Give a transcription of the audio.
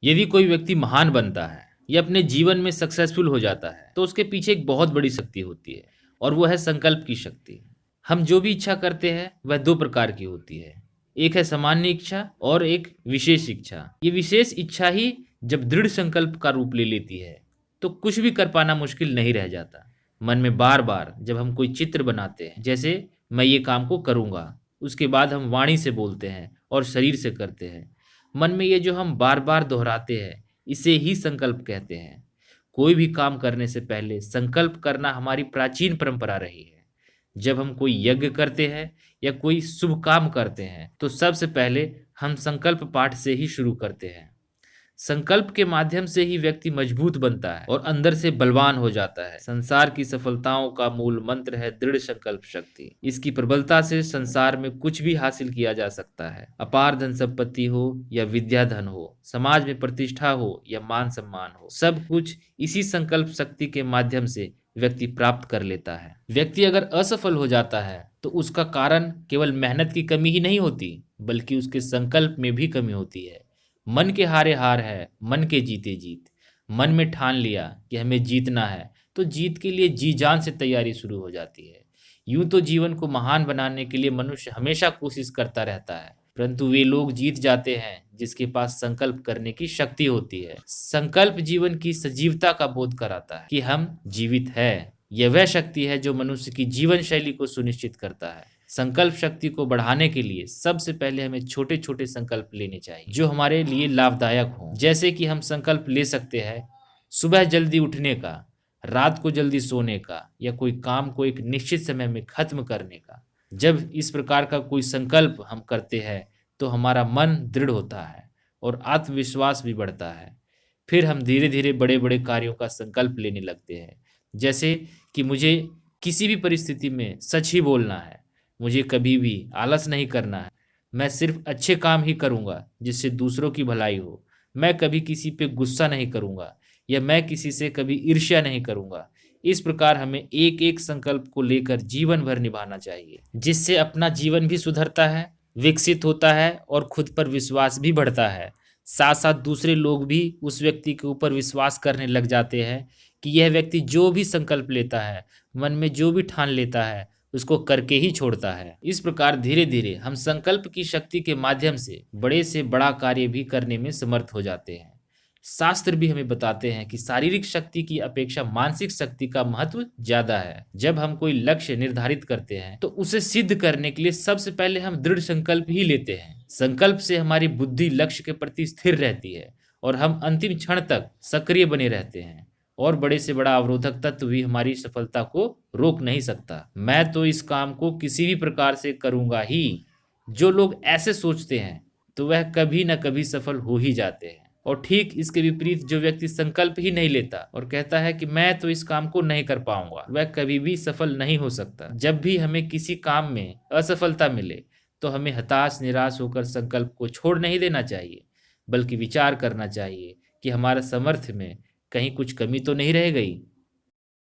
यदि कोई व्यक्ति महान बनता है या अपने जीवन में सक्सेसफुल हो जाता है तो उसके पीछे एक बहुत बड़ी शक्ति होती है और वो है संकल्प की शक्ति। हम जो भी इच्छा करते हैं वह दो प्रकार की होती है। एक है सामान्य इच्छा और एक विशेष इच्छा। ये विशेष इच्छा ही जब दृढ़ संकल्प का रूप ले लेती है तो कुछ भी कर पाना मुश्किल नहीं रह जाता। मन में बार बार जब हम कोई चित्र बनाते हैं, जैसे मैं ये काम को करूँगा, उसके बाद हम वाणी से बोलते हैं और शरीर से करते हैं। मन में ये जो हम बार बार दोहराते हैं इसे ही संकल्प कहते हैं। कोई भी काम करने से पहले संकल्प करना हमारी प्राचीन परंपरा रही है। जब हम कोई यज्ञ करते हैं या कोई शुभ काम करते हैं तो सबसे पहले हम संकल्प पाठ से ही शुरू करते हैं। संकल्प के माध्यम से ही व्यक्ति मजबूत बनता है और अंदर से बलवान हो जाता है। संसार की सफलताओं का मूल मंत्र है दृढ़ संकल्प शक्ति। इसकी प्रबलता से संसार में कुछ भी हासिल किया जा सकता है। अपार धन संपत्ति हो या विद्या धन हो, समाज में प्रतिष्ठा हो या मान सम्मान हो, सब कुछ इसी संकल्प शक्ति के माध्यम से व्यक्ति प्राप्त कर लेता है। व्यक्ति अगर असफल हो जाता है तो उसका कारण केवल मेहनत की कमी ही नहीं होती, बल्कि उसके संकल्प में भी कमी होती है। मन के हारे हार है, मन के जीते जीत। मन में ठान लिया कि हमें जीतना है तो जीत के लिए जी जान से तैयारी शुरू हो जाती है। यूं तो जीवन को महान बनाने के लिए मनुष्य हमेशा कोशिश करता रहता है, परंतु वे लोग जीत जाते हैं जिसके पास संकल्प करने की शक्ति होती है। संकल्प जीवन की सजीवता का बोध कराता है कि हम जीवित है। यह वह शक्ति है जो मनुष्य की जीवन शैली को सुनिश्चित करता है। संकल्प शक्ति को बढ़ाने के लिए सबसे पहले हमें छोटे छोटे संकल्प लेने चाहिए जो हमारे लिए लाभदायक हों। जैसे कि हम संकल्प ले सकते हैं सुबह जल्दी उठने का, रात को जल्दी सोने का, या कोई काम को एक निश्चित समय में खत्म करने का। जब इस प्रकार का कोई संकल्प हम करते हैं तो हमारा मन दृढ़ होता है और आत्मविश्वास भी बढ़ता है। फिर हम धीरे धीरे बड़े बड़े कार्यों का संकल्प लेने लगते हैं, जैसे कि मुझे किसी भी परिस्थिति में सच ही बोलना है, मुझे कभी भी आलस नहीं करना है, मैं सिर्फ अच्छे काम ही करूंगा जिससे दूसरों की भलाई हो, मैं कभी किसी पे गुस्सा नहीं करूंगा या मैं किसी से कभी ईर्ष्या नहीं करूंगा। इस प्रकार हमें एक एक संकल्प को लेकर जीवन भर निभाना चाहिए, जिससे अपना जीवन भी सुधरता है, विकसित होता है और खुद पर विश्वास भी बढ़ता है। साथ साथ दूसरे लोग भी उस व्यक्ति के ऊपर विश्वास करने लग जाते हैं कि यह व्यक्ति जो भी संकल्प लेता है, मन में जो भी ठान लेता है, उसको करके ही छोड़ता है। इस प्रकार धीरे धीरे हम संकल्प की शक्ति के माध्यम से बड़ा कार्य भी करने में समर्थ हो जाते हैं। शास्त्र भी हमें बताते हैं कि शारीरिक शक्ति की अपेक्षा मानसिक शक्ति का महत्व ज्यादा है। जब हम कोई लक्ष्य निर्धारित करते हैं तो उसे सिद्ध करने के लिए सबसे पहले हम दृढ़ संकल्प ही लेते हैं। संकल्प से हमारी बुद्धि लक्ष्य के प्रति स्थिर रहती है और हम अंतिम क्षण तक सक्रिय बने रहते हैं, और बड़े से बड़ा अवरोधक तत्व भी हमारी सफलता को रोक नहीं सकता। मैं तो इस काम को किसी भी प्रकार से करूंगा ही। जो लोग ऐसे सोचते हैं तो वह कभी न कभी सफल हो ही जाते हैं। और ठीक इसके विपरीत जो व्यक्ति संकल्प ही नहीं लेता और कहता है कि मैं तो इस काम को नहीं कर पाऊंगा, वह कभी भी सफल नहीं हो सकता। जब भी हमें किसी काम में असफलता मिले तो हमें हताश निराश होकर संकल्प को छोड़ नहीं देना चाहिए, बल्कि विचार करना चाहिए कि हमारा सामर्थ्य में कहीं कुछ कमी तो नहीं रह गई।